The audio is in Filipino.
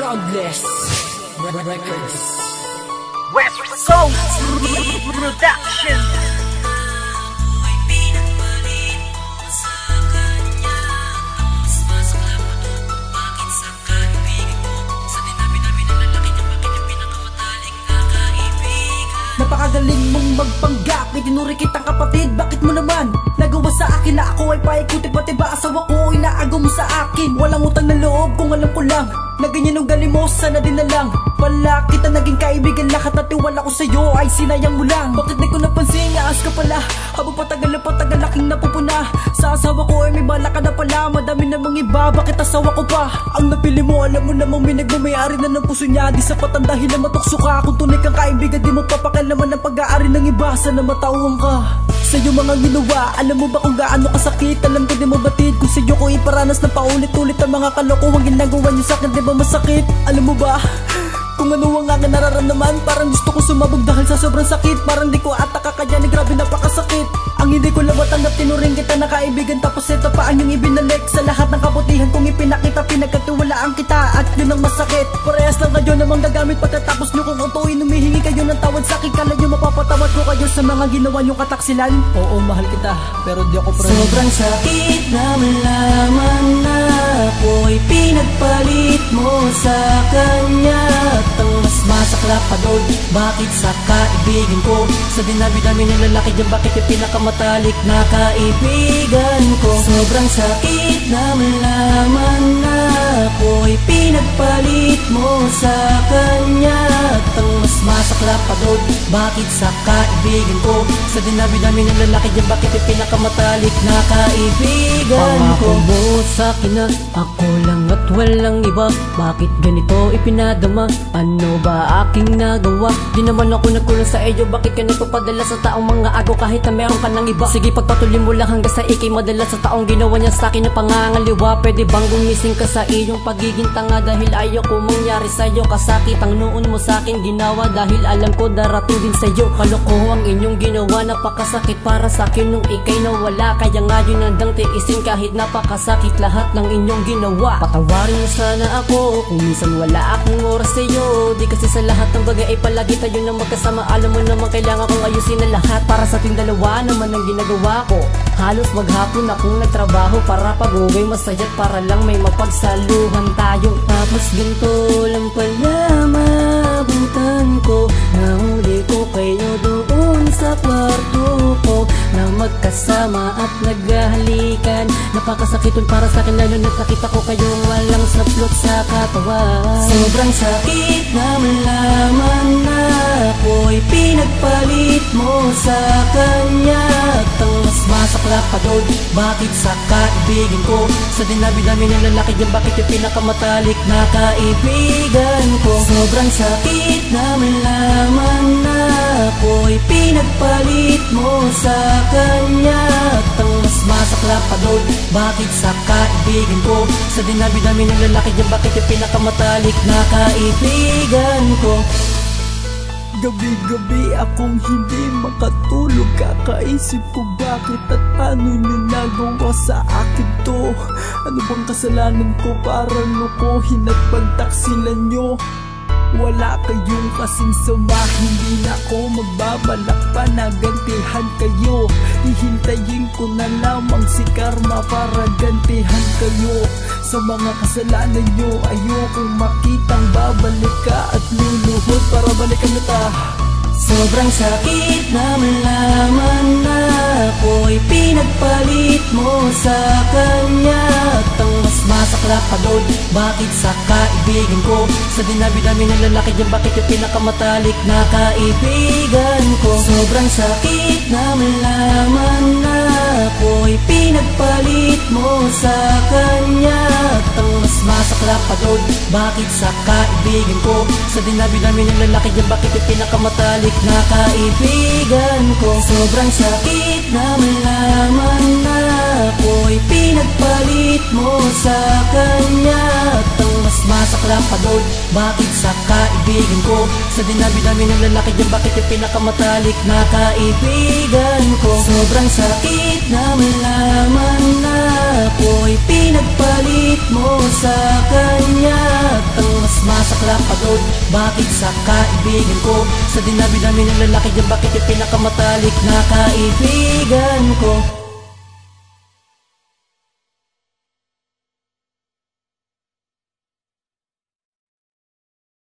Groundless Records West Coast Production. Napakagaling mong magpanggap, may tinuri kitang kapatid. Bakit mo naman nagawa sa akin na ako ay paikuti? Pati ba asawa ko inaagaw mo sa akin? Walang utang na loob kung alam ko lang na ganyan ang galing mo, sana din na lang pala kita naging kaibigan. Lahat na tiwala ko sa'yo ay sinayang mo lang. Bakit di ko napansin, aas ka pala habang patagal aking napupuna. Sa asawa ko ay may bala ka na pala, madami namang iba, bakit asawa ko pa? Ang napili mo, alam mo namang may nagmamayari na ng puso niya. Di sapat ang dahilan matukso ka. Kung tunay kang kaibigan, di mo papakalaman ang pag-aari ng iba. Sana matauhan ka sa'yo mga ginawa. Alam mo ba kung gaano kasakit? Alam ko di mo batid kung sa'yo ko iparanas na paulit-ulit ang mga kalokohang ginagawa niyo sa'kin. Di ba masakit? Alam mo ba kung ano ang aking nararamdaman? Parang gusto ko sumabog dahil sa sobrang sakit. Parang di ko ata kakayanin, grabe napakasakit. Ang hindi ko lang matanggap, tinuring kita na kaibigan, tapos ito pa ang iyong ibinalik. Sa lahat ng kabutihan kong ipinakita, pinagkatiwalaan kita, at yun ang masakit. Parehas lang kayo namang gagamit pagkatapos nyo kung utuin. Humihingi kayo ng tawad sa akin, kala nyo mapapatawad ko kayo sa mga ginawa nyong kataksilan. Oo, mahal kita, pero di ako proud. Sobrang sakit na malaman na ako'y pinagpalit mo sa kanya. At ang mas masakla pa doon, bakit sa kaibigan ko? Sa dinabi-dami ng lalaki dyan, bakit yung pinakamatalik na kaibigan ko? Sobrang sakit na malaman na ako'y pinagpalit mo sa kanya. At ang mas masakla pa doon, bakit sa kaibigan ko? Sa dinabi-dami ng lalaki dyan, bakit yung pinakamatalik na kaibigan ko? Pangako mo sa'kin na ako lang at walang iba, bakit ganito ipinadama? Ano ba aking nagawa? Di naman ako nagkulang sa iyo, bakit ka nagpapadala sa taong mga agaw kahit na meron ka ng iba? Sige, pagpatuloy mo lang hanggang sa ikay madala sa taong ginawa niya sa akin na pangangaliwa. Pwede bang gumising ka sa iyong pagiging tanga? Dahil ayaw ko mangyari sa'yo kasakit ang noon mo sa akin ginawa. Dahil alam ko darating din sa'yo kalokohang inyong ginawa. Napakasakit para sa akin nung ikay nawala, kaya nga yun handang tiisin kahit napakasakit lahat ng inyong ginawa. Patawarin mo sana ako kung minsan wala akong oras sa'yo. Di kasi sa lahat ng bagay ay palagi tayo nang magkasama. Alam mo naman kailangan kong ayusin na lahat. Para sa ating dalawa naman ang ginagawa ko. Halos maghapon akong nagtrabaho para pag-uwi masaya't para lang may mapagsaluhan tayo. Tapos ginto lang pala mabutan ko. Nahuli ko kayo doon sa kwarto ko na magkasama at naghahalikan. Napakasakiton para sa akin lalo nakakita ko kayong walang saplot sa katawan. Sobrang sakit na malaman na ako'y pinagpalit mo sa kanya. At ang mas masakla pa doon, bakit sa kaibigan ko? Sa dinabi-dami ng lalaki dyan, bakit yung pinakamatalik na kaibigan ko? Sobrang sakit na malaman na ako'y pinagpalit mo sa kanya. At ang mas masakla pa doon, bakit sa kaibigan ko? Sa dinabi-dami ng lalaki dyan, bakit yung pinakamatalik na kaibigan ko? Gabi-gabi akong hindi makatulog, kakaisip ko bakit at paano nyo nagawa sa akin to. Ano bang kasalanan ko para lukuhin at pagtaksilan nyo? Wala kayong kasing sama, hindi na ako magbabalak pa na gantihan kayo. Hihintayin ko na lamang si karma para gantihan kayo. Sa mga kasalanan nyo, ayokong makitang babalik ka at luluhod para balikan kita. Sobrang sakit na malaman na ako'y pinagpalit mo sa kanya. At ang mas masakla pa doon, bakit sa kaibigan ko? Sa dinabi-dami ng lalaki dyan, bakit yung pinakamatalik na kaibigan ko? Sobrang sakit na malaman na ako'y pinagpalit mo sa kanya. At ang mas masakla pa doon, bakit sa kaibigan ko? Sa dinabi-dami ng lalaki dyan, bakit yung pinakamatalik na kaibigan ko? Sobrang sakit na malaman na ako'y pinagpalit mo sa kanya. At ang mas masakla pa doon, bakit sa kaibigan ko? Sa dinabi-dami ng lalaki dyan, bakit yung pinakamatalik na kaibigan ko? Sobrang sakit na malaman na ako'y pinagpalit mo sa kanya. At ang mas masaklap pagod? Bakit sa kaibigan ko? Sa dinabi namin ng lalaki dyan, bakit yung pinakamatalik na kaibigan ko?